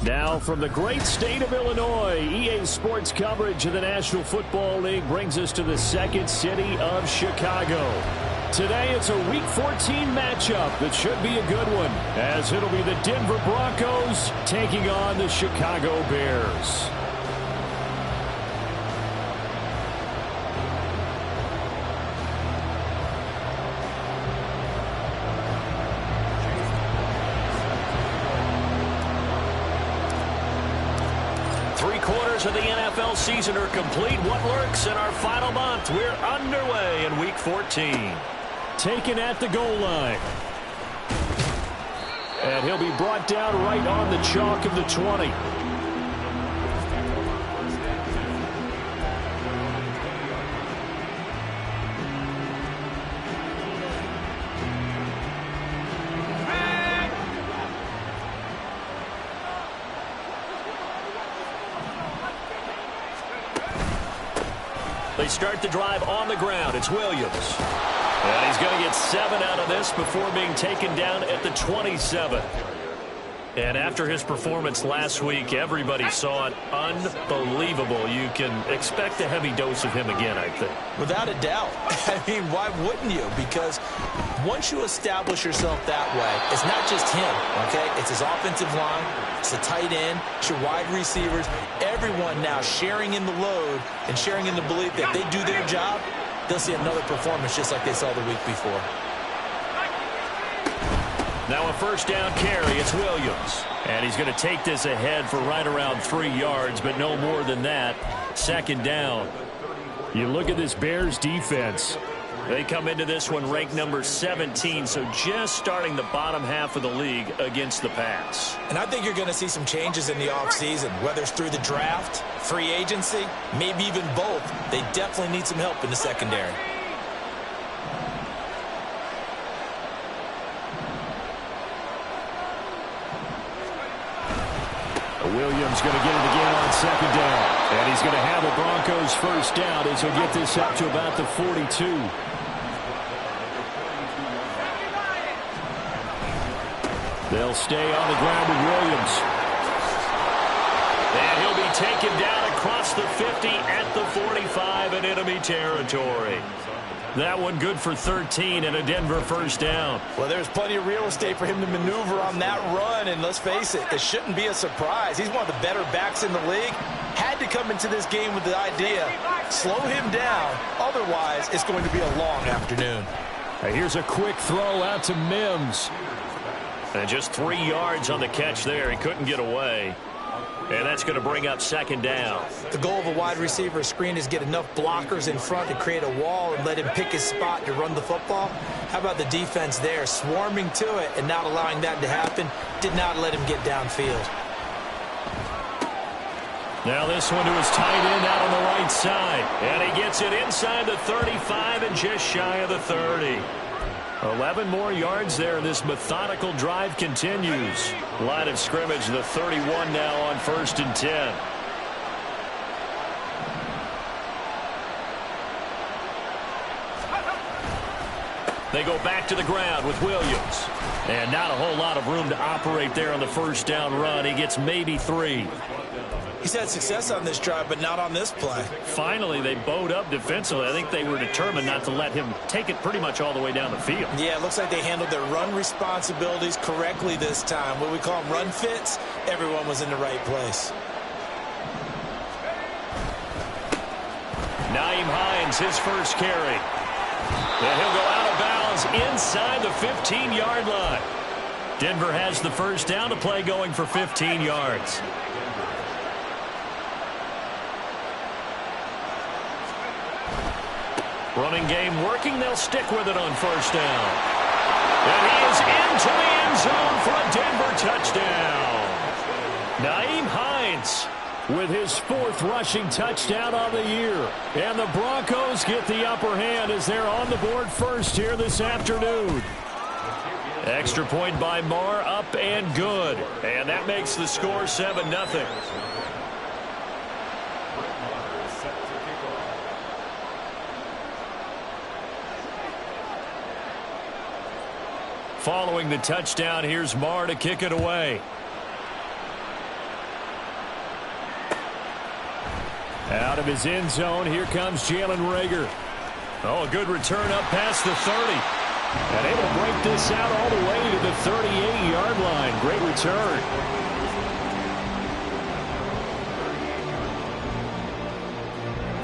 Now from the great state of Illinois, EA Sports coverage of the National Football League brings us to the second city of Chicago. Today it's a Week 14 matchup that should be a good one, as it'll be the Denver Broncos taking on the Chicago Bears. Three-quarters of the NFL season are complete. What lurks in our final month? We're underway in Week 14. Taken at the goal line. And he'll be brought down right on the chalk of the 20. They start the drive on the ground. It's Williams. And he's going to get 7 out of this before being taken down at the 27. And after his performance last week, everybody saw it unbelievable. You can expect a heavy dose of him again, I think. Without a doubt. I mean, why wouldn't you? Because once you establish yourself that way, it's not just him, okay? It's his offensive line, it's the tight end, it's your wide receivers, everyone now sharing in the load and sharing in the belief that if they do their job, they'll see another performance just like they saw the week before. Now a first down carry. It's Williams. And he's going to take this ahead for right around 3 yards, but no more than that. Second down. You look at this Bears defense. They come into this one ranked number 17, so just starting the bottom half of the league against the pass. And I think you're going to see some changes in the offseason, whether it's through the draft, free agency, maybe even both. They definitely need some help in the secondary. Williams going to get it again on second down. And he's going to have the Broncos first down as he'll get this up to about the 42. They'll stay on the ground with Williams. And he'll be taken down across the 50 at the 45 in enemy territory. That one good for 13 and a Denver first down. Well, there's plenty of real estate for him to maneuver on that run, and let's face it, it shouldn't be a surprise. He's one of the better backs in the league. Had to come into this game with the idea, slow him down, otherwise it's going to be a long afternoon. Here's a quick throw out to Mims. And just 3 yards on the catch there. He couldn't get away. And that's going to bring up second down. The goal of a wide receiver screen is get enough blockers in front to create a wall and let him pick his spot to run the football. How about the defense there, swarming to it and not allowing that to happen? Did not let him get downfield. Now this one to his tight end out on the right side. And he gets it inside the 35 and just shy of the 30. 11 more yards there. This methodical drive continues. Line of scrimmage, the 31 now on 1st and 10. They go back to the ground with Williams. And not a whole lot of room to operate there on the first down run. He gets maybe 3. He's had success on this drive, but not on this play. Finally, they bowed up defensively. I think they were determined not to let him take it pretty much all the way down the field. Yeah, it looks like they handled their run responsibilities correctly this time. What we call them run fits, everyone was in the right place. Nyheim Hines, his first carry. And he'll go out of bounds inside the 15-yard line. Denver has the first down to play, going for 15 yards. Running game working. They'll stick with it on first down. And he is into the end zone for a Denver touchdown. Nyheim Hines with his 4th rushing touchdown on the year. And the Broncos get the upper hand as they're on the board first here this afternoon. Extra point by Marr, up and good. And that makes the score 7-0. Following the touchdown, here's Marr to kick it away. Out of his end zone, here comes Jalen Reagor. Oh, a good return up past the 30. And able to break this out all the way to the 38-yard line. Great return.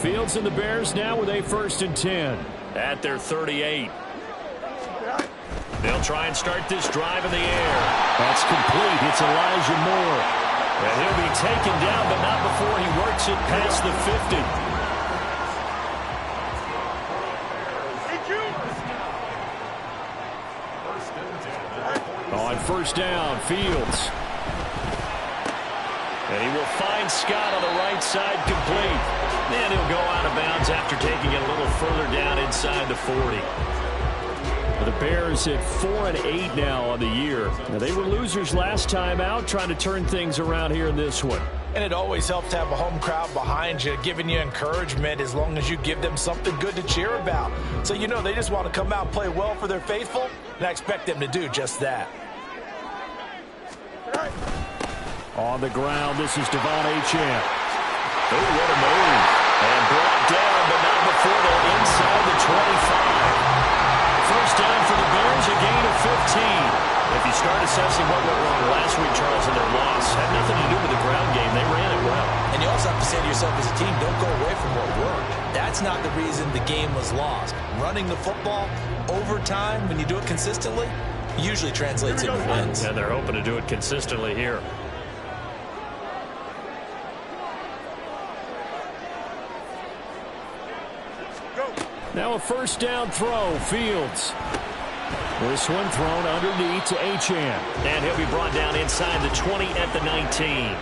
Fields and the Bears now with a 1st and 10. At their 38. They'll try and start this drive in the air. That's complete. It's Elijah Moore. And he'll be taken down, but not before he works it past the 50. On 1st down, Fields. And he will find Scott on the right side, complete. And he'll go out of bounds after taking it a little further down inside the 40. The Bears at 4-8 now on the year. Now, they were losers last time out, trying to turn things around here in this one. And it always helps to have a home crowd behind you, giving you encouragement as long as you give them something good to cheer about. So you know they just want to come out and play well for their faithful, and I expect them to do just that. On the ground, this is Devon Achane. Oh, what a move. And brought down, but not before they're inside the 25. 1st down for the Bears, a gain of 15. If you start assessing what went wrong last week, Charles, in their loss, had nothing to do with the ground game. They ran it well. And you also have to say to yourself as a team, don't go away from what worked. That's not the reason the game was lost. Running the football over time, when you do it consistently, usually translates into wins. And they're hoping to do it consistently here. Now a 1st down throw, Fields. This one thrown underneath to Achane. And he'll be brought down inside the 20 at the 19.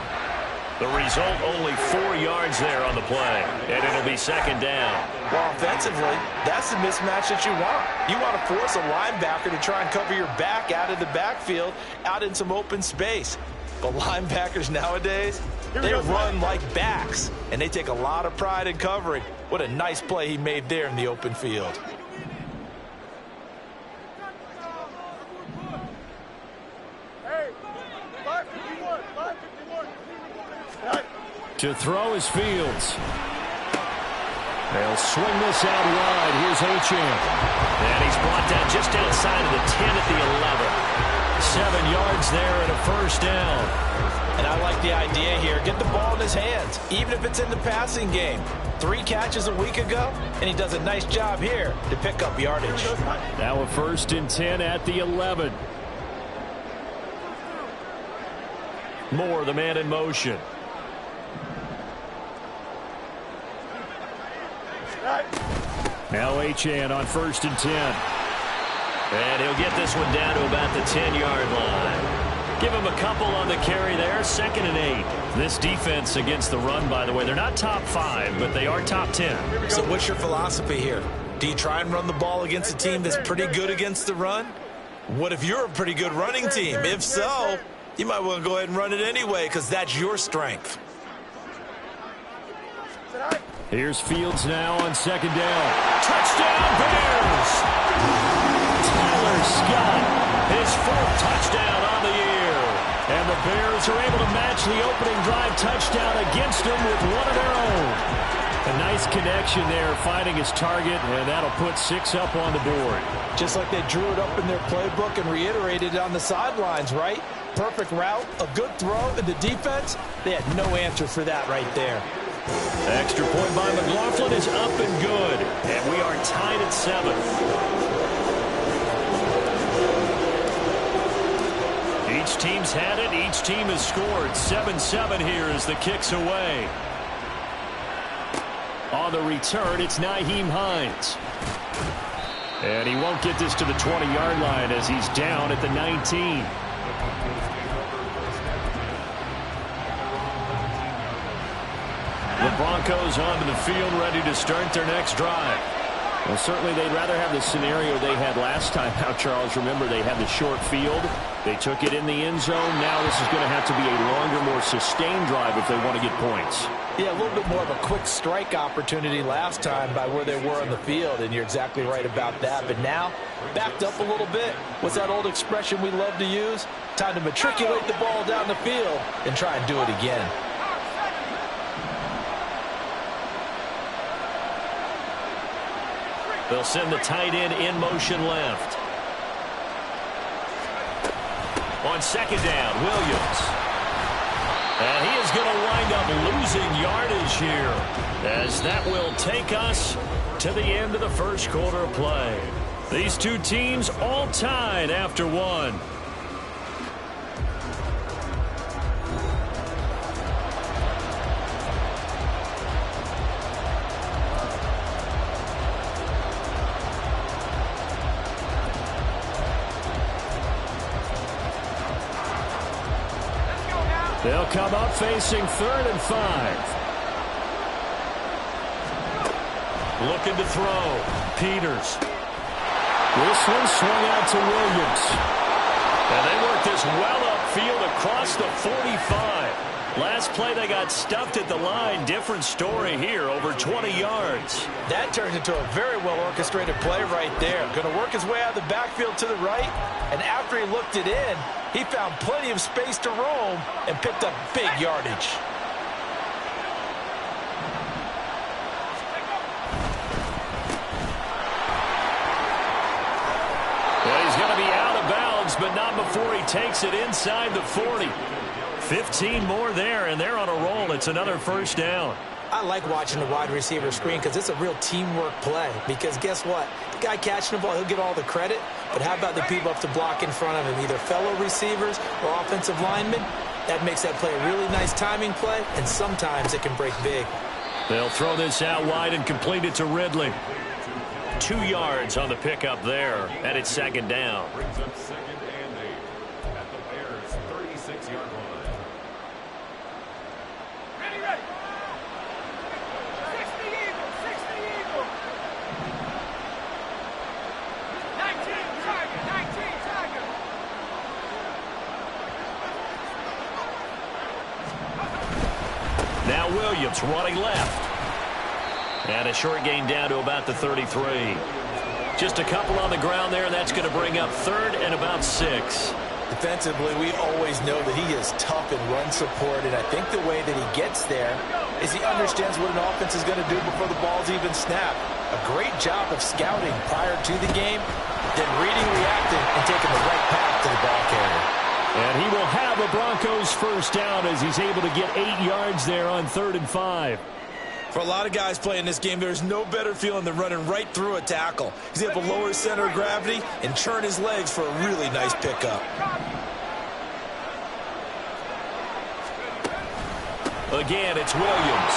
The result, only 4 yards there on the play. And it'll be 2nd down. Well, offensively, that's the mismatch that you want. You want to force a linebacker to try and cover your back out of the backfield, out in some open space. But linebackers nowadays, they run like backs, and they take a lot of pride in covering. What a nice play he made there in the open field. To throw is Fields. They'll swing this out wide. Here's Achane. And he's brought down just outside of the 10 at the 11. 7 yards there and a 1st down. And I like the idea here. Get the ball in his hands, even if it's in the passing game. 3 catches a week ago, and he does a nice job here to pick up yardage. Now a 1st and 10 at the 11. Moore, the man in motion. Now Achane on 1st and 10. And he'll get this one down to about the 10-yard line. Give him a couple on the carry there. 2nd and 8. This defense against the run, by the way, they're not top 5, but they are top 10. So what's your philosophy here? Do you try and run the ball against a team that's pretty good against the run? What if you're a pretty good running team? If so, you might want to go ahead and run it anyway because that's your strength. Here's Fields now on 2nd down. Touchdown, Bears! Tyler Scott, his 4th touchdown on the year. And the Bears are able to match the opening drive touchdown against him with one of their own. A nice connection there, finding his target, and that'll put 6 up on the board. Just like they drew it up in their playbook and reiterated it on the sidelines, right? Perfect route, a good throw, and the defense, they had no answer for that right there. Extra point by McLaughlin is up and good. And we are tied at 7. Each team's had it. Each team has scored. 7-7 here as the kick's away. On the return, it's Nyheim Hines. And he won't get this to the 20-yard line as he's down at the 19. The Broncos onto the field, ready to start their next drive. Well, certainly they'd rather have the scenario they had last time out, Charles. Remember, they had the short field. They took it in the end zone. Now this is going to have to be a longer, more sustained drive if they want to get points. Yeah, a little bit more of a quick strike opportunity last time by where they were on the field, and you're exactly right about that. But now, backed up a little bit. What's that old expression we love to use? Time to matriculate the ball down the field and try and do it again. They'll send the tight end in motion left. On second down, Williams. And he is going to wind up losing yardage here, as that will take us to the end of the first quarter of play. These two teams all tied after one. They'll come up facing 3rd and 5. Looking to throw. Peters. This one swung out to Williams. And they work this well upfield across the 45. Last play they got stuffed at the line. Different story here, over 20 yards. That turned into a very well orchestrated play right there. Going to work his way out of the backfield to the right. And after he looked it in, he found plenty of space to roam and picked up big yardage. Well, he's going to be out of bounds, but not before he takes it inside the 40. 15 more there, and they're on a roll. It's another first down. I like watching the wide receiver screen because it's a real teamwork play. Because guess what? The guy catching the ball, he'll get all the credit. But how about the people up to block in front of him, either fellow receivers or offensive linemen? That makes that play a really nice timing play, and sometimes it can break big. They'll throw this out wide and complete it to Ridley. 2 yards on the pickup there, and it's second down. Brings up 2nd and 8 at the Bears' 36-yard line. Ready. 60 Eagle. 19 Tiger. Now Williams running left. And a short gain down to about the 33. Just a couple on the ground there, and that's going to bring up 3rd and about 6. Defensively, we always know that he is tough in run support, and I think the way that he gets there is he understands what an offense is going to do before the ball's even snapped. A great job of scouting prior to the game, then reading, reacting, and taking the right path to the ball carrier. And he will have a Broncos first down as he's able to get 8 yards there on 3rd and 5. For a lot of guys playing this game, there's no better feeling than running right through a tackle. He's able to lower his center of gravity and churn his legs for a really nice pickup. Again, it's Williams.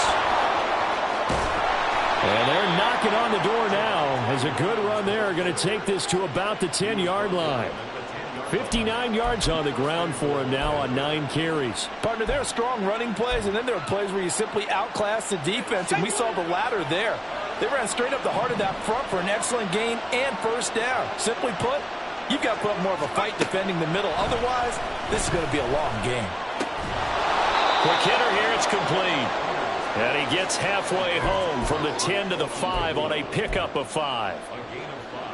And they're knocking on the door now as a good run there. Going to take this to about the 10-yard line. 59 yards on the ground for him now on 9 carries. Partner, there are strong running plays, and then there are plays where you simply outclass the defense, and we saw the latter there. They ran straight up the heart of that front for an excellent gain and first down. Simply put, you've got to put up more of a fight defending the middle. Otherwise, this is going to be a long game. Quick hitter here, it's complete. And he gets halfway home from the 10 to the 5 on a pickup of 5.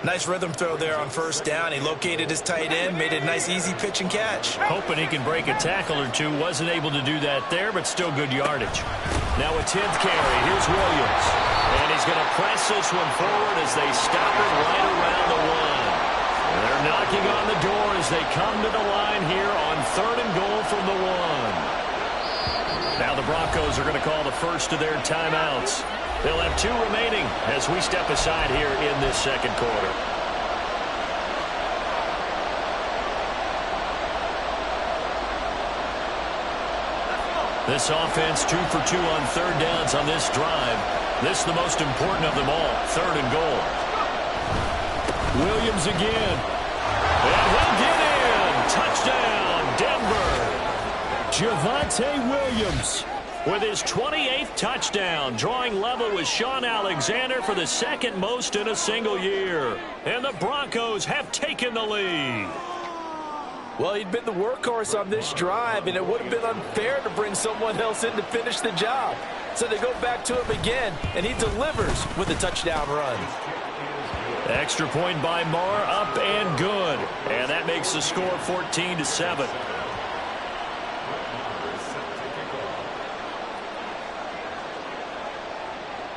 Nice rhythm throw there on first down. He located his tight end, made it a nice easy pitch and catch. Hoping he can break a tackle or two. Wasn't able to do that there, but still good yardage. Now a 10th carry. Here's Williams. And he's going to press this one forward as they stop it right around the 1. And they're knocking on the door as they come to the line here on 3rd and goal from the 1. Now the Broncos are going to call the first of their timeouts. They'll have 2 remaining as we step aside here in this second quarter. This offense 2 for 2 on 3rd downs on this drive. This the most important of them all, 3rd and goal. Williams again. And he'll get in. Touchdown, Denver. Javonte Williams with his 28th touchdown, drawing level with Sean Alexander for the second most in a single year. And the Broncos have taken the lead. Well, he'd been the workhorse on this drive, and it would have been unfair to bring someone else in to finish the job. So they go back to him again, and he delivers with a touchdown run. Extra point by Marr, up and good. And that makes the score 14-7.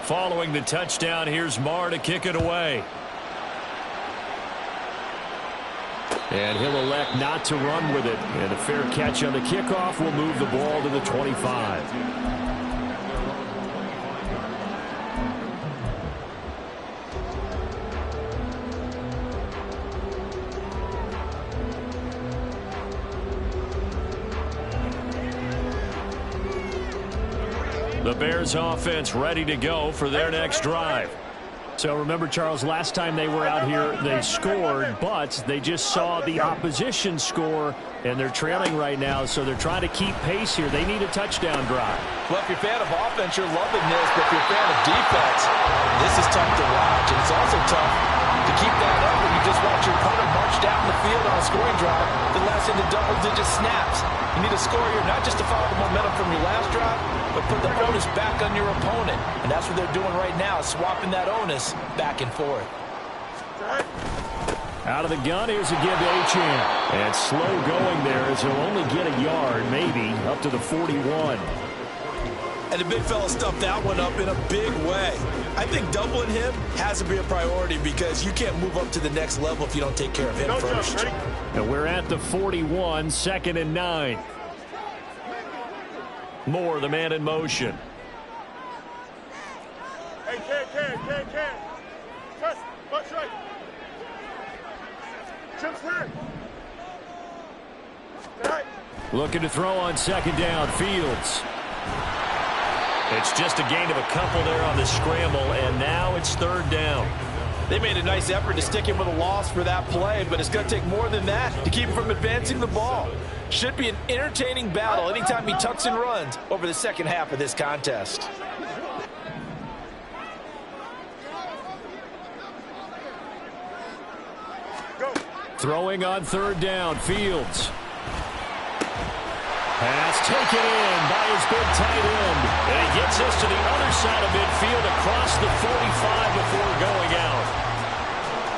Following the touchdown, here's Marr to kick it away. And he'll elect not to run with it. And a fair catch on the kickoff will move the ball to the 25. The Bears offense ready to go for their next drive. So remember, Charles, last time they were out here, they scored, but they just saw the opposition score, and they're trailing right now, so they're trying to keep pace here. They need a touchdown drive. Well, if you're a fan of offense, you're loving this, but if you're a fan of defense, this is tough to watch, and it's also tough to keep that up when you just watch your opponent march down the field on a scoring drive that lasts into double-digit snaps. You need a score here, not just to follow the momentum from your last drive, but put the onus back on your opponent. And that's what they're doing right now, swapping that onus back and forth. Out of the gun, here's a give to Achane. And slow going there as he'll only get a yard, maybe, up to the 41. And the big fella stuffed that one up in a big way. I think doubling him has to be a priority because you can't move up to the next level if you don't take care of him first. And we're at the 41, 2nd and 9. Moore, the man in motion. Hey, Ken. Trust, watch right. Jump right. Right. Looking to throw on 2nd down, Fields. It's just a gain of a couple there on the scramble, and now it's 3rd down. They made a nice effort to stick him with a loss for that play, but it's going to take more than that to keep him from advancing the ball. Should be an entertaining battle anytime he tucks and runs over the second half of this contest. Go. Throwing on 3rd down, Fields. Pass taken in by his big tight end. And he gets us to the other side of midfield across the 45 before going out.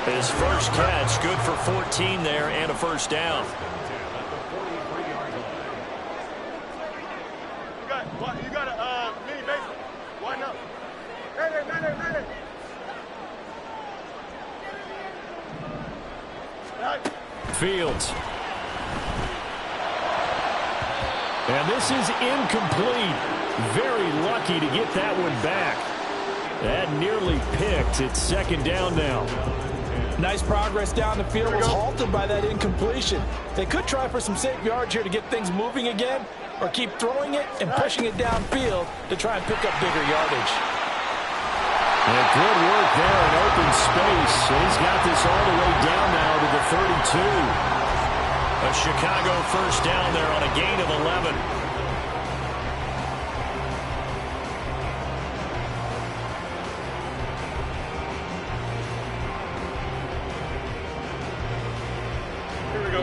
His first catch, good for 14 there and a 1st down. You got a mini basement. Why not? Ready. Right. Fields. And this is incomplete. Very lucky to get that one back. That nearly picked. It's 2nd down now. Nice progress down the field was halted by that incompletion. They could try for some safe yards here to get things moving again, or keep throwing it and pushing it downfield to try and pick up bigger yardage. And good work there in open space. And he's got this all the way down now to the 32. A Chicago 1st down there on a gain of 11. Here we go.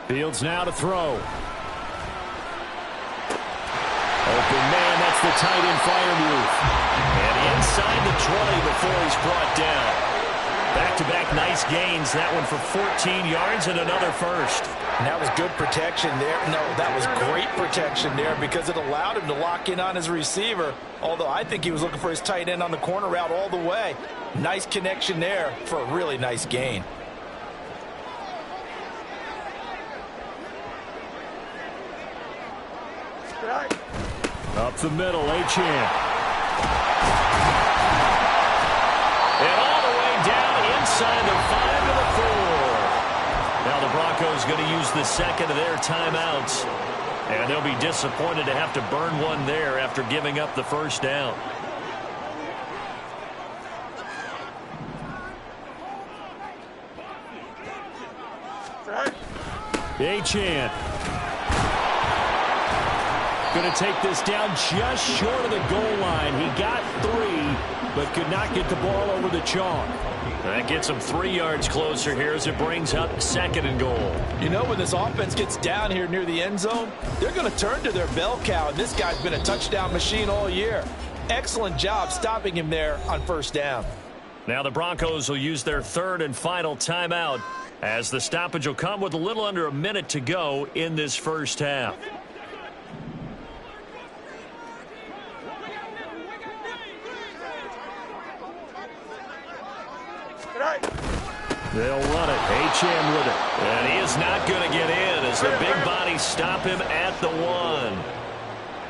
Fields now to throw. Open man, that's the tight end fire move. And inside the 20 before he's brought down. Back-to-back nice gains. That one for 14 yards and another 1st. And that was good protection there. No, that was great protection there because it allowed him to lock in on his receiver. Although I think he was looking for his tight end on the corner route all the way. Nice connection there for a really nice gain. Up the middle, Achane. And all the way down inside the 5 to the 4. Now the Broncos going to use the 2nd of their timeouts. And they'll be disappointed to have to burn one there after giving up the 1st down. Achane. Going to take this down just short of the goal line. He got 3, but could not get the ball over the chalk. That gets him 3 yards closer here as it brings up 2nd and goal. You know, when this offense gets down here near the end zone, they're going to turn to their bell cow. And this guy's been a touchdown machine all year. Excellent job stopping him there on 1st down. Now the Broncos will use their 3rd and final timeout as the stoppage will come with a little under a minute to go in this first half. They'll run it. Achane with it. And he is not going to get in as the big bodies stop him at the 1.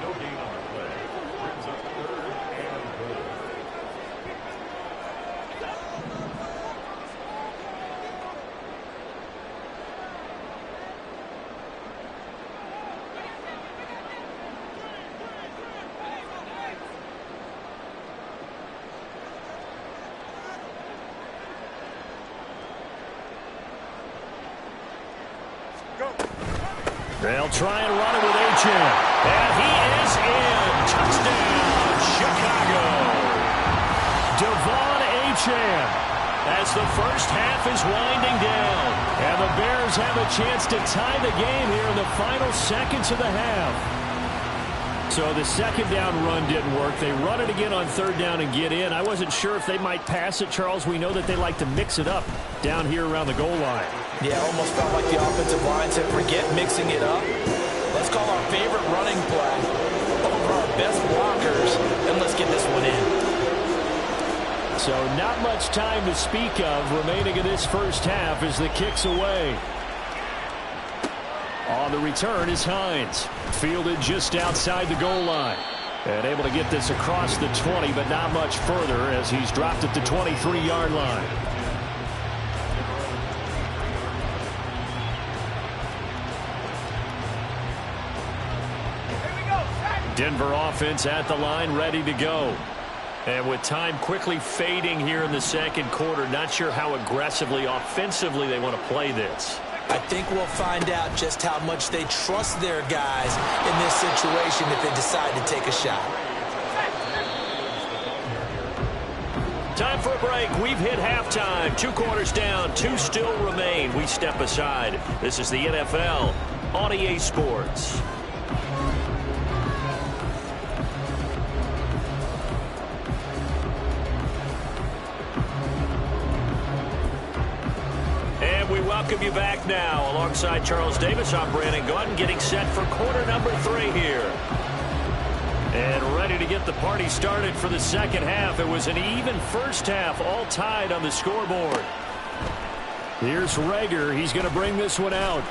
No gain on the play. Brings up 3rd and goal. They'll try and run it with Achane. And he is in. Touchdown, Chicago. Devon Achane. As the first half is winding down. And the Bears have a chance to tie the game here in the final seconds of the half. So the second down run didn't work. They run it again on 3rd down and get in. I wasn't sure if they might pass it, Charles. We know that they like to mix it up down here around the goal line. Yeah, almost felt like the offensive line said, forget mixing it up. Let's call our favorite running play over our best blockers, and let's get this one in. So not much time to speak of remaining in this first half as the kick's away. On the return is Hines. Fielded just outside the goal line. And able to get this across the 20, but not much further as he's dropped at the 23-yard line. Denver offense at the line, ready to go. And with time quickly fading here in the second quarter, not sure how aggressively, offensively they want to play this. I think we'll find out just how much they trust their guys in this situation if they decide to take a shot. Time for a break. We've hit halftime. 2 quarters down, 2 still remain. We step aside. This is the NFL on EA Sports. We welcome you back now. Alongside Charles Davis, I'm Brandon Gaudin, getting set for quarter number 3 here. And ready to get the party started for the second half. It was an even first half, all tied on the scoreboard. Here's Rager. He's going to bring this one out.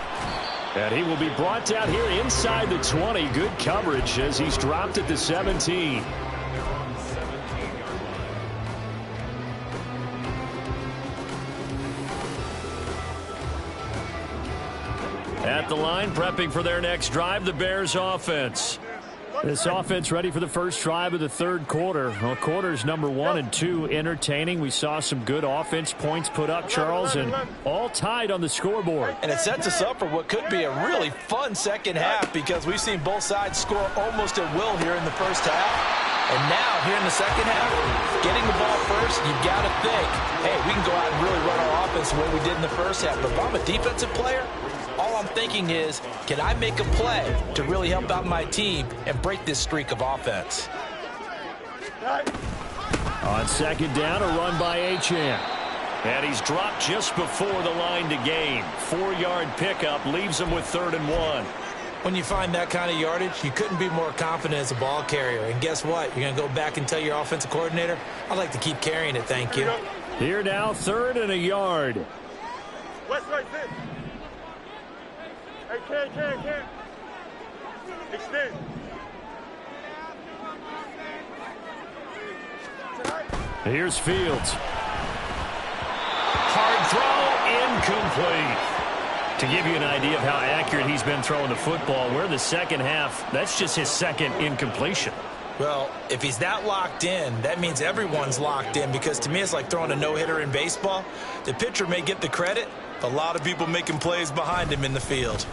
And he will be brought down here inside the 20. Good coverage as he's dropped at the 17. At the line, prepping for their next drive, the Bears offense. This offense ready for the first drive of the third quarter. Well, quarters number 1 and 2 entertaining. We saw some good offense points put up, Charles, and all tied on the scoreboard. And it sets us up for what could be a really fun second half because we've seen both sides score almost at will here in the first half. And now, here in the second half, getting the ball first, you've got to think, hey, we can go out and really run our offense the way we did in the first half. But if I'm a defensive player, all I'm thinking is, can I make a play to really help out my team and break this streak of offense? On second down, a run by Achane. And he's dropped just before the line to gain. 4-yard pickup leaves him with 3rd and 1. When you find that kind of yardage, you couldn't be more confident as a ball carrier. And guess what? You're going to go back and tell your offensive coordinator, I'd like to keep carrying it, thank you. Here now, 3rd and a yard. West right there. Hey, can. Extend. Here's Fields. Hard throw, incomplete. To give you an idea of how accurate he's been throwing the football, we're in the second half. That's just his second incompletion. Well, if he's that locked in, that means everyone's locked in because to me it's like throwing a no-hitter in baseball. The pitcher may get the credit, but a lot of people making plays behind him in the field.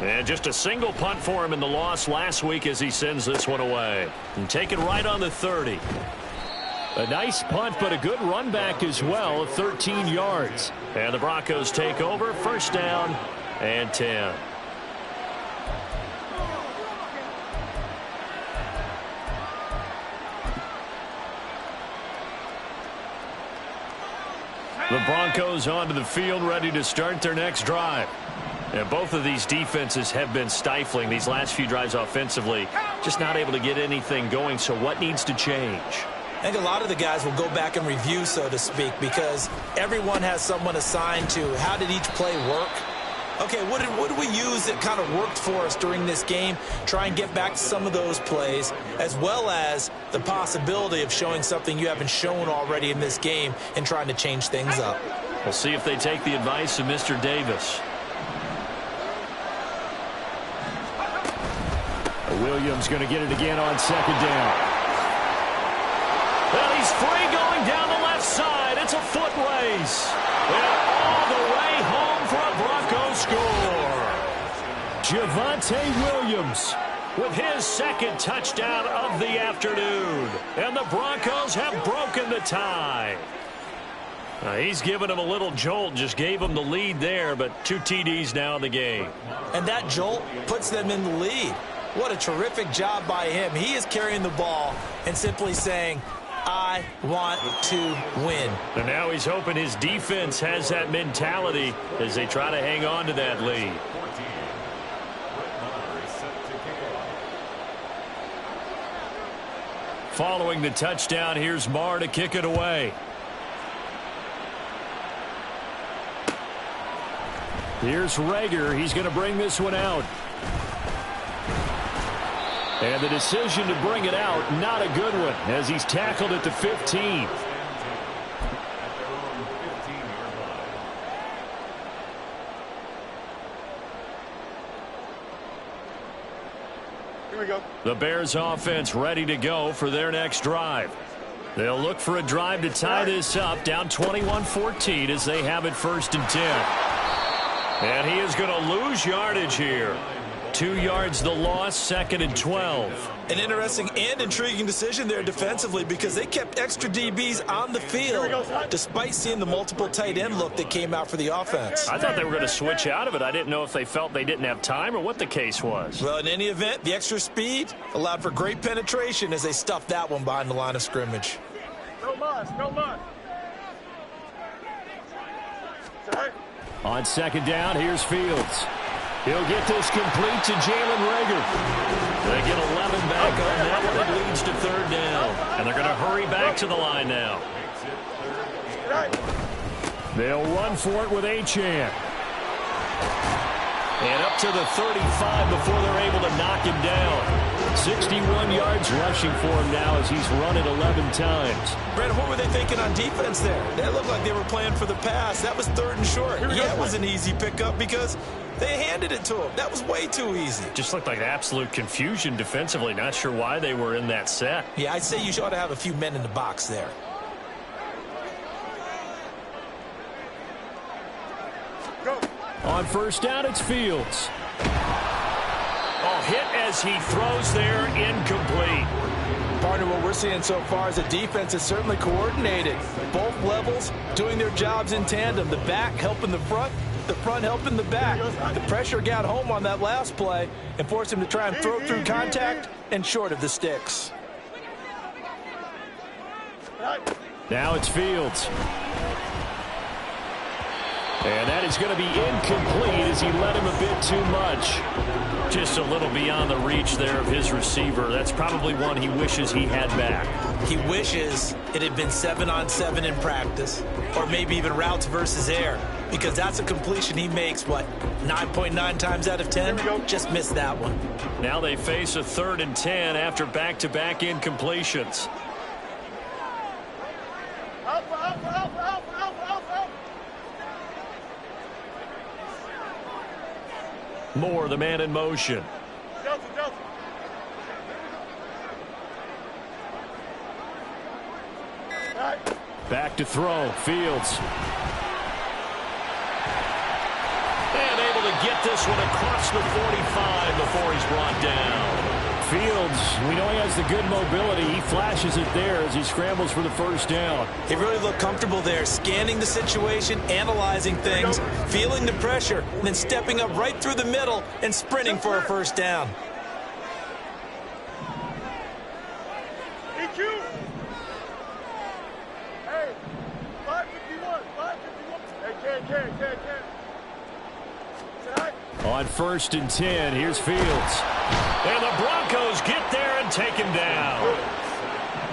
And just a single punt for him in the loss last week as he sends this one away. And taken right on the 30. A nice punt, but a good run back as well, 13 yards. And the Broncos take over, first down and 10. The Broncos onto the field, ready to start their next drive. And both of these defenses have been stifling these last few drives offensively. Just not able to get anything going, so what needs to change? I think a lot of the guys will go back and review, so to speak, because everyone has someone assigned to how did each play work. Okay, what did we use that kind of worked for us during this game? Try and get back to some of those plays, as well as the possibility of showing something you haven't shown already in this game and trying to change things up. We'll see if they take the advice of Mr. Davis. Williams going to get it again on second down. Well, he's free going down the left side. It's a foot race. And all the way home for a Bronco score. Javonte Williams with his second touchdown of the afternoon. And the Broncos have broken the tie. He's given him a little jolt, just gave him the lead there, but 2 TDs now in the game. And that jolt puts them in the lead. What a terrific job by him. He is carrying the ball and simply saying, I want to win. And now he's hoping his defense has that mentality as they try to hang on to that lead. Following the touchdown, here's Marr to kick it away. Here's Rager. He's going to bring this one out. And the decision to bring it out, not a good one, as he's tackled at the 15. Here we go. The Bears offense ready to go for their next drive. They'll look for a drive to tie this up, down 21-14 as they have it 1st and 10. And he is going to lose yardage here. 2 yards the loss, 2nd and 12. An interesting and intriguing decision there defensively because they kept extra DBs on the field despite seeing the multiple tight end look that came out for the offense. I thought they were going to switch out of it. I didn't know if they felt they didn't have time or what the case was. Well, in any event, the extra speed allowed for great penetration as they stuffed that one behind the line of scrimmage. No muss, no muss. Sorry. On 2nd down, here's Fields. He'll get this complete to Jalen Rager. They get 11 back on that one. It leads to 3rd down. And they're going to hurry back to the line now. They'll run for it with Achane. And up to the 35 before they're able to knock him down. 61 yards rushing for him now as he's run it 11 times. Brandon, what were they thinking on defense there? That looked like they were playing for the pass. That was 3rd and short. Yeah, it was an easy pickup because they handed it to him. That was way too easy. Just looked like absolute confusion defensively. Not sure why they were in that set. Yeah, I'd say you ought to have a few men in the box there. Go. On 1st down, it's Fields. Oh, hit as he throws there, incomplete. Partner, what we're seeing so far is the defense is certainly coordinated. Both levels doing their jobs in tandem. The back helping the front helping the back. The pressure got home on that last play and forced him to try and throw through contact and short of the sticks. Now it's Fields. And that is going to be incomplete as he led him a bit too much. Just a little beyond the reach there of his receiver. That's probably one he wishes he had back. He wishes it had been 7-on-7 in practice, or maybe even routes versus air, because that's a completion he makes, 9.9 times out of 10? Just missed that one. Now they face a 3rd and 10 after back-to-back incompletions. Moore, the man in motion. Delta. Back to throw. Fields. And able to get this one across the 45 before he's brought down. Fields, we know he has the good mobility. He flashes it there as he scrambles for the 1st down. He really looked comfortable there, scanning the situation, analyzing things, feeling the pressure, and then stepping up right through the middle and sprinting for a 1st down. EQ. Hey, 551, 551. On 1st and 10, here's Fields. And the Broncos get there and take him down.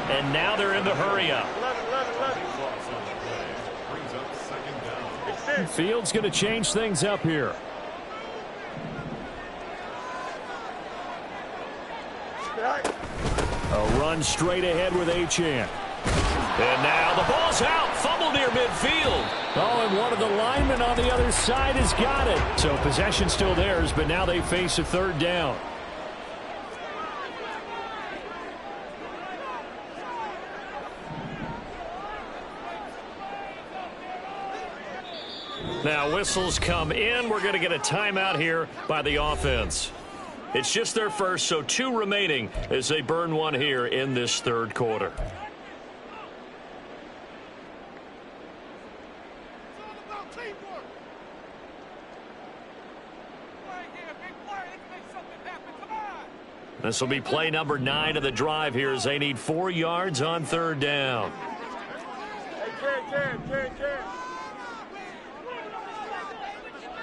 And now they're in the hurry-up. Fields going to change things up here. A run straight ahead with Achane. And now the ball's out. Fumble near midfield. Oh, and one of the linemen on the other side has got it. So possession still theirs, but now they face a 3rd down. Now whistles come in. We're going to get a timeout here by the offense. It's just their first, so 2 remaining as they burn one here in this 3rd quarter. This will be play number 9 of the drive here as they need 4 yards on 3rd down.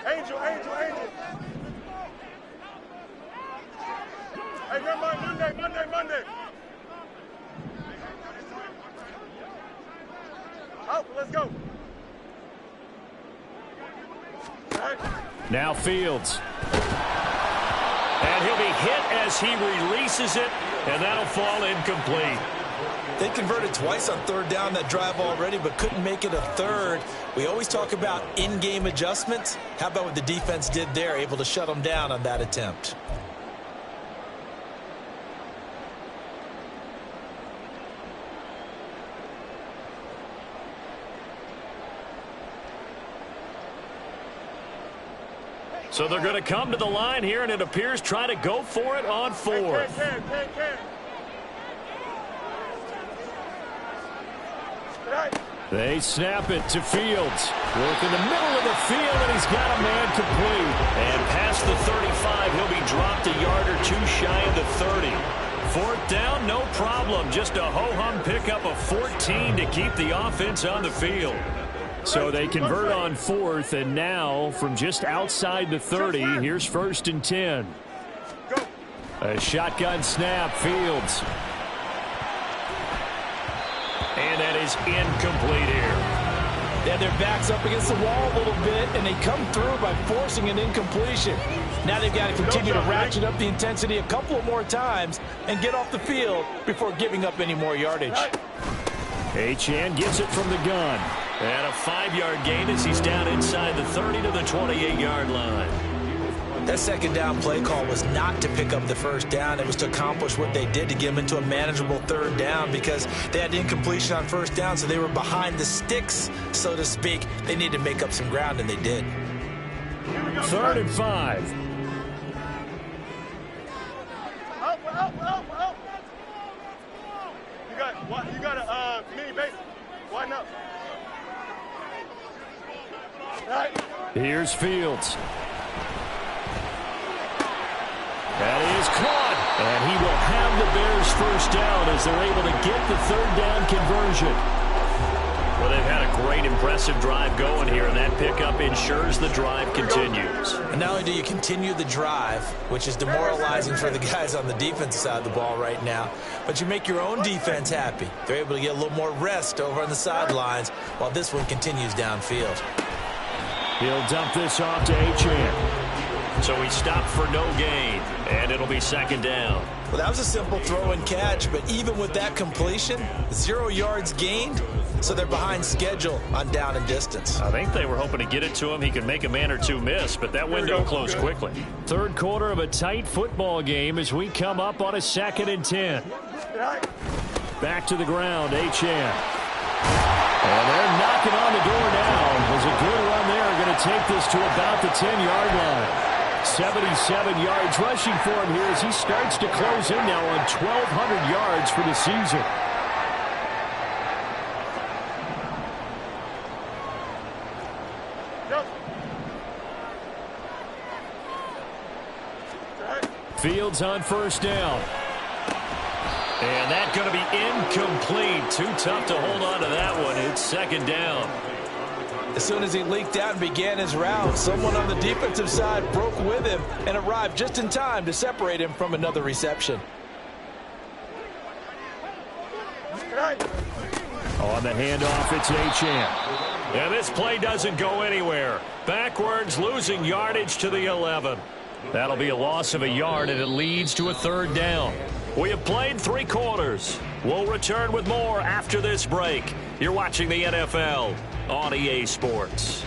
Angel. Hey, Monday. Out, let's go. Now Fields. And he'll be hit as he releases it, and that'll fall incomplete. They converted twice on 3rd down that drive already, but couldn't make it a 3rd. We always talk about in-game adjustments. How about what the defense did there, able to shut them down on that attempt? So they're going to come to the line here, and it appears try to go for it on 4th. They snap it to Fields. Work in the middle of the field, and he's got a man complete. And past the 35, he'll be dropped a yard or 2 shy of the 30. 4th down, no problem. Just a ho-hum pickup of 14 to keep the offense on the field. So they convert on 4th, and now from just outside the 30, here's 1st and 10. A shotgun snap, Fields. And that is incomplete here. They have their backs up against the wall a little bit, and they come through by forcing an incompletion. Now they've got to continue to ratchet up the intensity a couple of more times and get off the field before giving up any more yardage. Achane gets it from the gun. And a 5-yard gain as he's down inside the 30 to the 28-yard line. That 2nd down play call was not to pick up the 1st down. It was to accomplish what they did to get them into a manageable 3rd down because they had incompletion on 1st down, so they were behind the sticks, so to speak. They needed to make up some ground, and they did. 3rd and 5. You got a mini base. Widen up. Here's Fields. That is caught. And he will have the Bears 1st down as they're able to get the 3rd down conversion. Well, they've had a great, impressive drive going here, and that pickup ensures the drive continues. And not only do you continue the drive, which is demoralizing for the guys on the defensive side of the ball right now, but you make your own defense happy. They're able to get a little more rest over on the sidelines while this one continues downfield. He'll dump this off to Achane. So he stopped for no gain, and it'll be 2nd down. Well, that was a simple throw and catch, but even with that completion, 0 yards gained, so they're behind schedule on down and distance. I think they were hoping to get it to him. He could make a man or 2 miss, but that window closed quickly. 3rd quarter of a tight football game as we come up on a 2nd and 10. Back to the ground, Achane. And they're knocking on the door now. It was a good run there. Going to take this to about the 10-yard line. 77 yards rushing for him here as he starts to close in now on 1,200 yards for the season. Fields on 1st down. And that's going to be incomplete. Too tough to hold on to that one. It's 2nd down. As soon as he leaked out and began his route, someone on the defensive side broke with him and arrived just in time to separate him from another reception. On the handoff, it's Achane. And this play doesn't go anywhere. Backwards, losing yardage to the 11. That'll be a loss of a yard, and it leads to a third down. We have played 3 quarters. We'll return with more after this break. You're watching the NFL on EA Sports.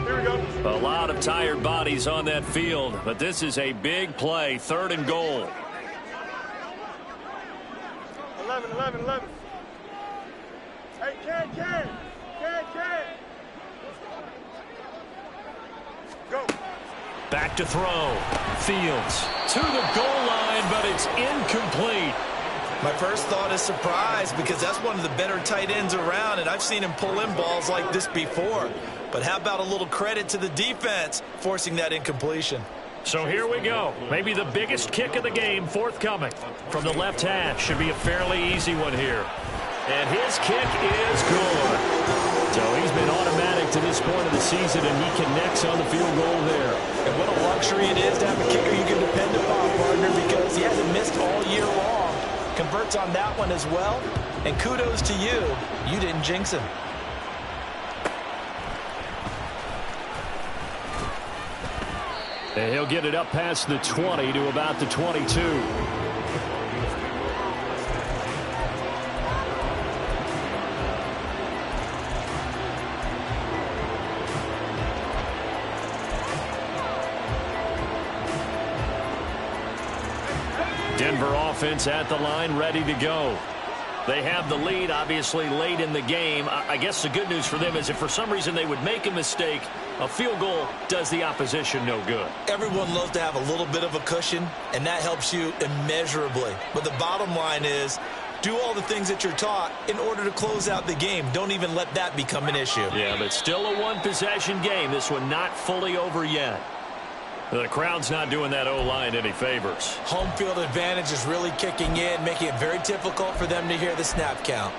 Here we go. A lot of tired bodies on that field, but this is a big play, 3rd and goal. 11. Hey, Ken. Go. Back to throw. Fields to the goal line, but it's incomplete. My first thought is surprise because that's one of the better tight ends around, and I've seen him pull in balls like this before. But how about a little credit to the defense forcing that incompletion? So here we go. Maybe the biggest kick of the game forthcoming. From the left hash. Should be a fairly easy one here. And his kick is good. So he's been automatic to this point of the season, and he connects on the field goal there. And what a luxury it is to have a kicker you can depend upon, partner, because he hasn't missed all year long. Converts on that one as well. And kudos to you. You didn't jinx him. And he'll get it up past the 20 to about the 22. Denver offense at the line, ready to go. They have the lead, obviously, late in the game. I guess the good news for them is if for some reason they would make a mistake, a field goal does the opposition no good. Everyone loves to have a little bit of a cushion, and that helps you immeasurably. But the bottom line is, do all the things that you're taught in order to close out the game. Don't even let that become an issue. Yeah, but still a one-possession game. This one not fully over yet. The crowd's not doing that O-line any favors. Home field advantage is really kicking in, making it very difficult for them to hear the snap count.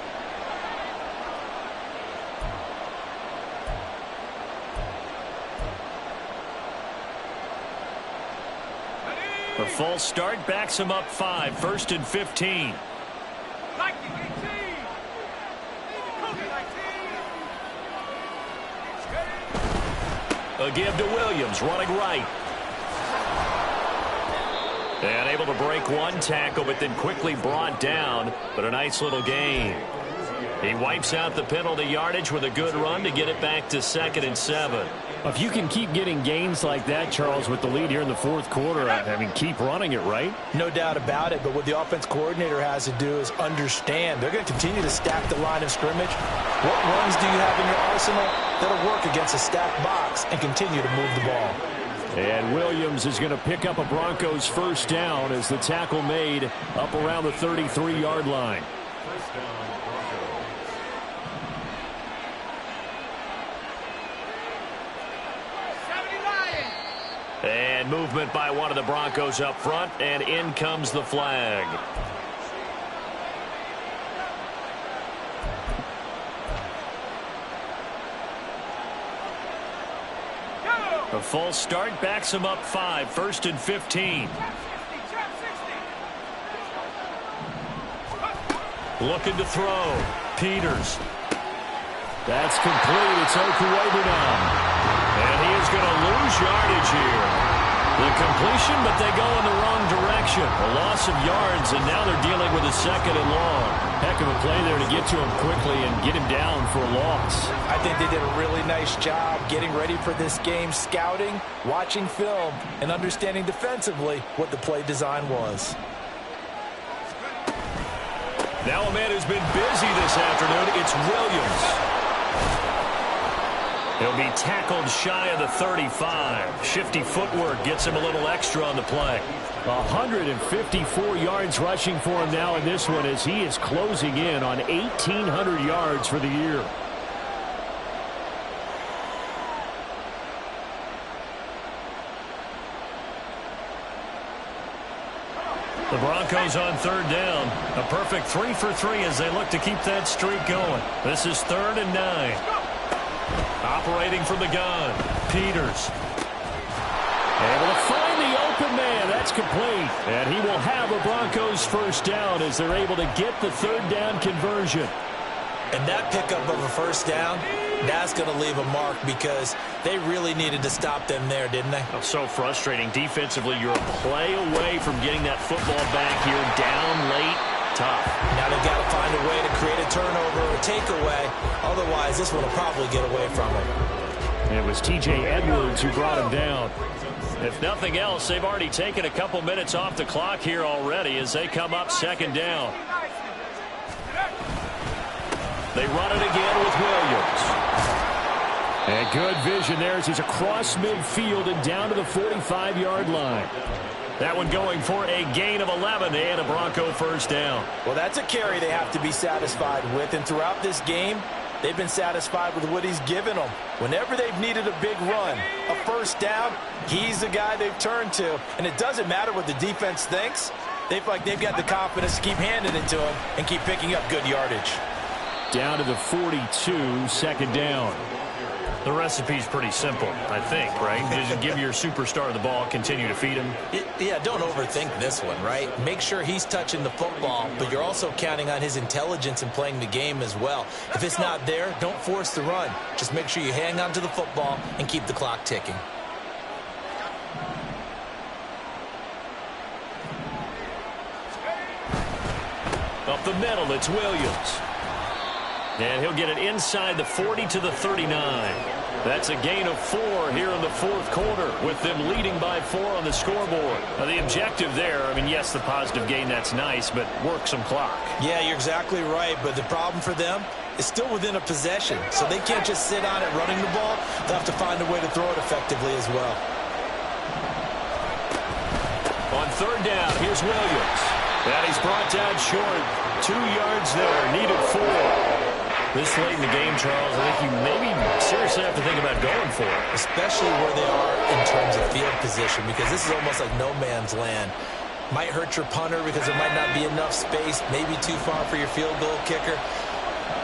A false start backs him up 5, 1st and 15. A give to Williams, running right. And able to break one tackle, but then quickly brought down. But a nice little gain. He wipes out the penalty yardage with a good run to get it back to 2nd and 7. If you can keep getting gains like that, Charles, with the lead here in the 4th quarter, I mean, keep running it, right? No doubt about it, but what the offense coordinator has to do is understand. They're going to continue to stack the line of scrimmage. What runs do you have in your arsenal that'll work against a stacked box and continue to move the ball? And Williams is going to pick up a Broncos 1st down as the tackle made up around the 33-yard line. And movement by one of the Broncos up front, and in comes the flag. A false start backs him up 5, 1st and 15. Looking to throw. Peters. That's complete. It's Okuwebunam. And he is going to lose yardage here. The completion, but they go in the wrong direction. A loss of yards, and now they're dealing with a 2nd and long. Heck of a play there to get to him quickly and get him down for a loss. I think they did a really nice job getting ready for this game, scouting, watching film, and understanding defensively what the play design was. Now a man who's been busy this afternoon, it's Williams. He'll be tackled shy of the 35. Shifty footwork gets him a little extra on the play. 154 yards rushing for him now in this one as he is closing in on 1,800 yards for the year. The Broncos on third down. A perfect 3 for 3 as they look to keep that streak going. This is 3rd and 9. Operating from the gun. Peters. Able to find the open man. That's complete. And he will have a Broncos first down as they're able to get the 3rd down conversion. And that pickup of a first down, that's going to leave a mark because they really needed to stop them there, didn't they? Oh, so frustrating. Defensively, you're a play away from getting that football back here. Down late, tough. Now they've got to find a way to create a turnover or takeaway. Otherwise, this one will probably get away from them. It was T.J. Edwards who brought him down. If nothing else, they've already taken a couple minutes off the clock here already as they come up 2nd down. They run it again with Williams. And good vision there as he's across midfield and down to the 45-yard line. That one going for a gain of 11 and a Bronco first down. Well, that's a carry they have to be satisfied with. And throughout this game, they've been satisfied with what he's given them. Whenever they've needed a big run, a first down, he's the guy they've turned to. And it doesn't matter what the defense thinks. They feel like they've got the confidence to keep handing it to him and keep picking up good yardage. Down to the 42, 2nd down. The recipe's pretty simple, I think, right? Just give your superstar the ball, continue to feed him. Yeah, don't overthink this one, right? Make sure he's touching the football, but you're also counting on his intelligence in playing the game as well. If it's not there, don't force the run. Just make sure you hang on to the football and keep the clock ticking. Up the middle, it's Williams. And he'll get it inside the 40 to the 39. That's a gain of 4 here in the 4th quarter with them leading by 4 on the scoreboard. Now, the objective there, I mean, yes, the positive gain, that's nice, but work some clock. Yeah, you're exactly right, but the problem for them is still within a possession, so they can't just sit on it running the ball. They'll have to find a way to throw it effectively as well. On 3rd down, here's Williams. And he's brought down short. 2 yards there, needed 4. This late in the game, Charles, I think you maybe seriously have to think about going for it. Especially where they are in terms of field position, because this is almost like no man's land. Might hurt your punter because there might not be enough space, maybe too far for your field goal kicker.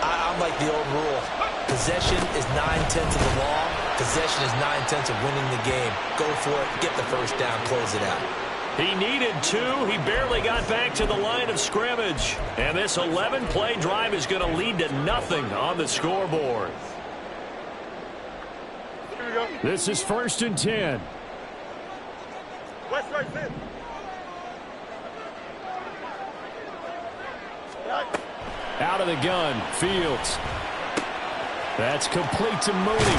I'm like the old rule. Possession is 9/10 of the law. Possession is 9/10 of winning the game. Go for it, get the first down, close it out. He needed 2. He barely got back to the line of scrimmage. And this 11-play drive is going to lead to nothing on the scoreboard. Here we go. This is 1st and 10. West right, sit. Out of the gun, Fields. That's complete to Mooney.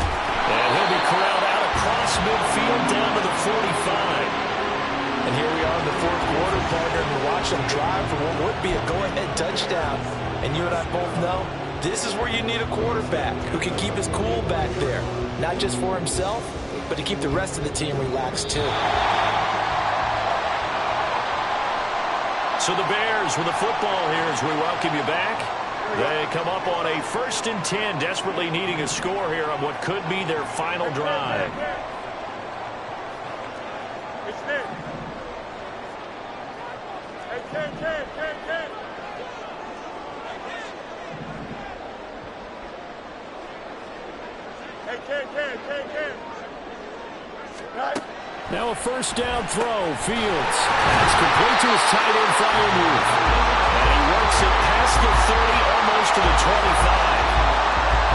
And he'll be corralled out across midfield down to the 45. And here we are in the 4th quarter, partner, and we're watching them drive for what would be a go-ahead touchdown. And you and I both know this is where you need a quarterback who can keep his cool back there, not just for himself, but to keep the rest of the team relaxed too. So the Bears with the football here as we welcome you back. They come up on a 1st and 10, desperately needing a score here on what could be their final drive. It's there. Hey, 10. Hey, 10. Right. Now a first down throw, Fields. That's complete to his tight end Freiermuth. And he works it past the 30, almost to the 25.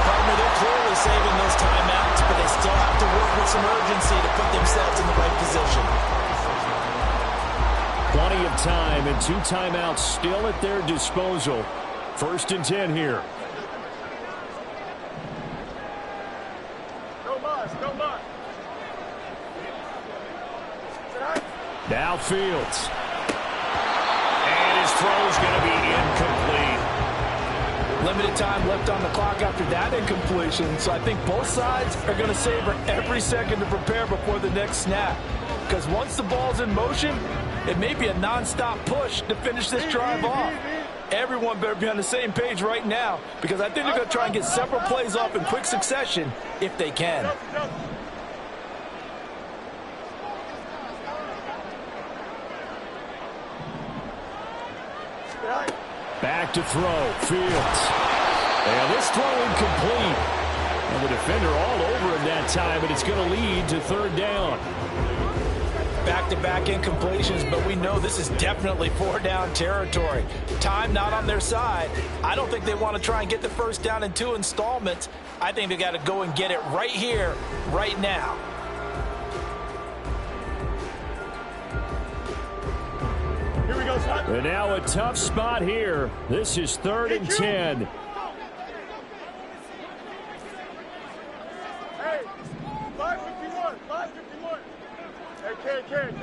Partner, they're clearly saving those timeouts, but they still have to work with some urgency to put themselves in the right position. Plenty of time and 2 timeouts still at their disposal. 1st and 10 here. No more. Now Fields. And his throw's going to be incomplete. Limited time left on the clock after that incompletion, so I think both sides are going to savor every second to prepare before the next snap. Because once the ball's in motion, it may be a non-stop push to finish this drive off. Everyone better be on the same page right now, because I think they're going to try and get several plays off in quick succession if they can. Back to throw. Fields. And this throw incomplete. And the defender all over him that time, but it's going to lead to third down. Back-to-back incompletions, but we know this is definitely four-down territory. Time not on their side. I don't think they want to try and get the first down in 2 installments. I think they got to go and get it right here, right now. Here we go, son. And now a tough spot here. This is 3rd and 10. Hey, 551, 551. Hey, Ken.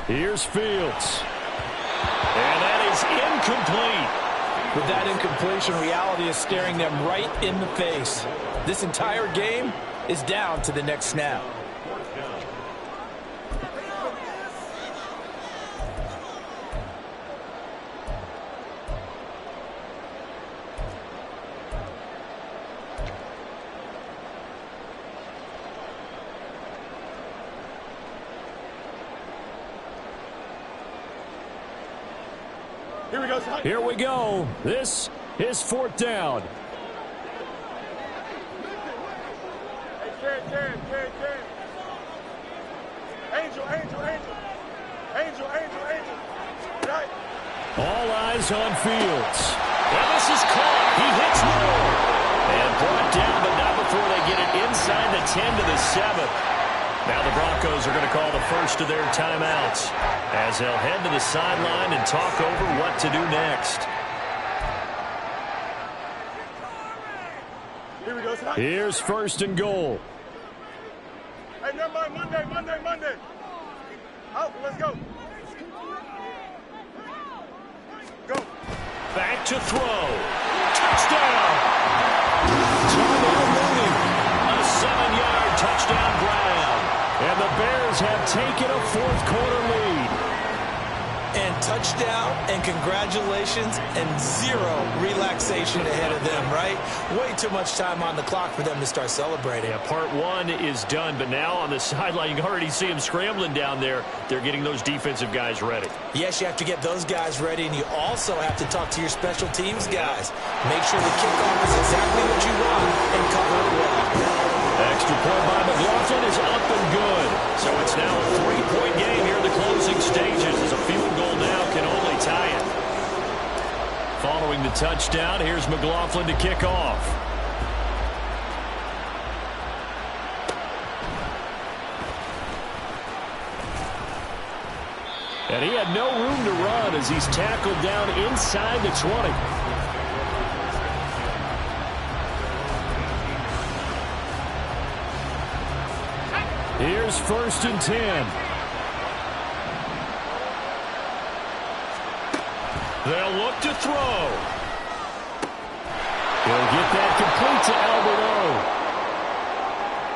Here's Fields. And that is incomplete. With that incompletion, reality is staring them right in the face. This entire game is down to the next snap. Here we go, son. Here we go. This is 4th down. Hey, Ken. Angel. Right. All eyes on Fields. And this is caught. He hits Moore. And brought down, but not before they get it inside the 10 to the 7. Now the Broncos are going to call the first of their timeouts as they'll head to the sideline and talk over what to do next. Here we go, son. Here's 1st and goal. Hey, never mind. Monday. Out, let's go. Go. Back to throw. Touchdown. Jarrell Mooney. A 7-yard touchdown grab. And the Bears have taken a 4th quarter lead. And touchdown and congratulations and 0 relaxation ahead of them, right? Way too much time on the clock for them to start celebrating. Yeah, part 1 is done, but now on the sideline, you can already see them scrambling down there. They're getting those defensive guys ready. Yes, you have to get those guys ready, and you also have to talk to your special teams guys. Make sure the kickoff is exactly what you want and cover it well. Extra point by McLaughlin is up and good. So it's now a 3-point game here in the closing stages as a field goal now can only tie it. Following the touchdown, here's McLaughlin to kick off. And he had no room to run as he's tackled down inside the 20. Here's 1st and 10. They'll look to throw. He'll get that complete to Albert O.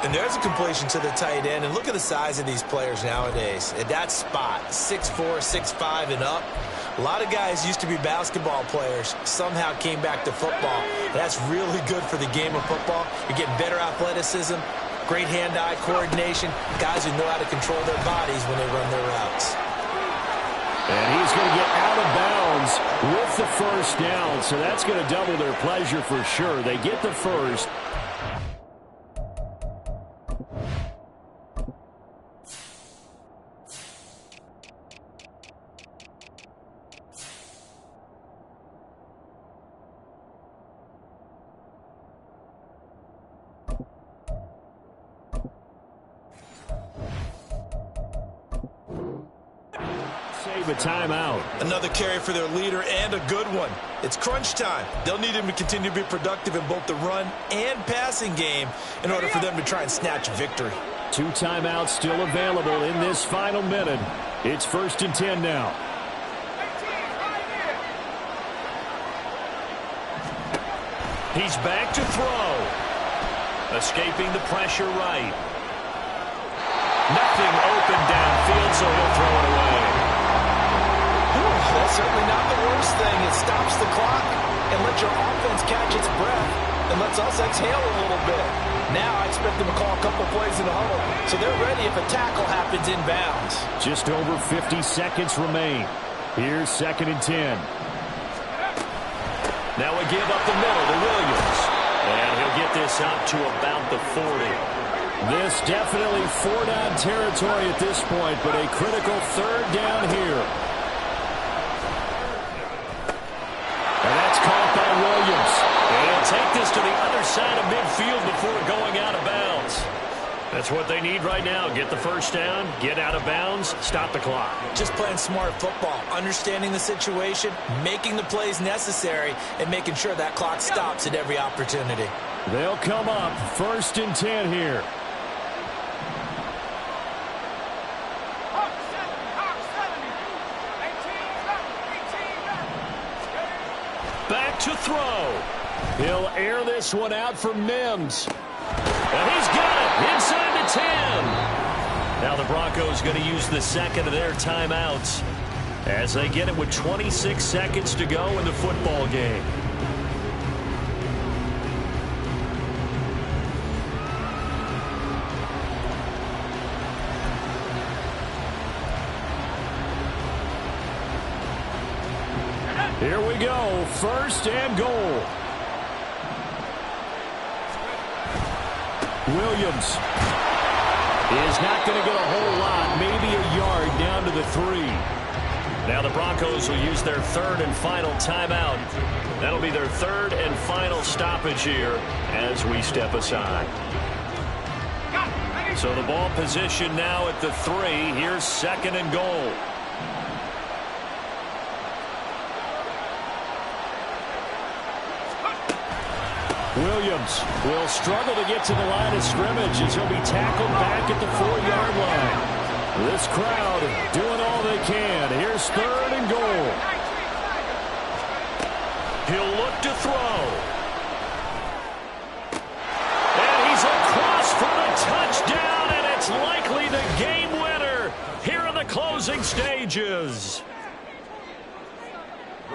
And there's a completion to the tight end. And look at the size of these players nowadays. At that spot, 6'4", 6'5", and up. A lot of guys used to be basketball players, somehow came back to football. That's really good for the game of football. You're getting better athleticism, great hand-eye coordination, guys who know how to control their bodies when they run their routes. And he's going to get out of bounds with the first down, so that's going to double their pleasure for sure. They get the first. Save a timeout. Another carry for their leader and a good one. It's crunch time. They'll need him to continue to be productive in both the run and passing game in order for them to try and snatch a victory. 2 timeouts still available in this final minute. It's 1st and 10 now. He's back to throw. Escaping the pressure right. Nothing open downfield, so he'll throw it away. That's certainly not the worst thing. It stops the clock and lets your offense catch its breath. and lets us exhale a little bit. Now I expect them to call a couple plays in the huddle, so they're ready if a tackle happens inbounds. Just over 50 seconds remain. Here's 2nd and 10. Now we give up the middle to Williams. And he'll get this up to about the 40. This definitely 4-down territory at this point, but a critical 3rd down here. And that's caught by Williams. And he'll take this to the other side of midfield before going out of bounds. That's what they need right now. Get the 1st down, get out of bounds, stop the clock. Just playing smart football, understanding the situation, making the plays necessary, and making sure that clock stops at every opportunity. They'll come up 1st and 10 here. Back to throw. He'll air this one out for Mims. And he's got it inside the 10. Now the Broncos going to use the 2nd of their timeouts as they get it with 26 seconds to go in the football game. Here we go, 1st and goal. Williams is not going to get a whole lot, maybe a yard down to the 3. Now the Broncos will use their 3rd and final timeout. That'll be their 3rd and final stoppage here as we step aside. So the ball position now at the 3. Here's 2nd and goal. Williams will struggle to get to the line of scrimmage as he'll be tackled back at the 4-yard line. This crowd doing all they can. Here's 3rd and goal. He'll look to throw. And he's across for the touchdown, and it's likely the game winner here in the closing stages.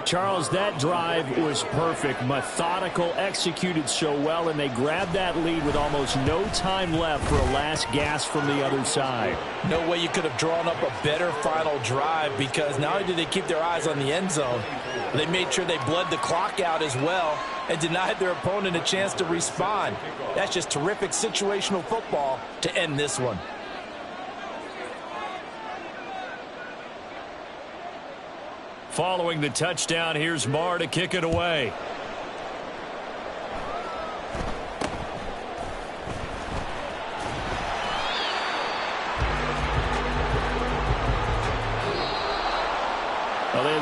Charles, that drive was perfect, methodical, executed so well, and they grabbed that lead with almost no time left for a last gasp from the other side. No way you could have drawn up a better final drive, because not only did they keep their eyes on the end zone, they made sure they bled the clock out as well and denied their opponent a chance to respond. That's just terrific situational football to end this one. Following the touchdown, here's Marr to kick it away.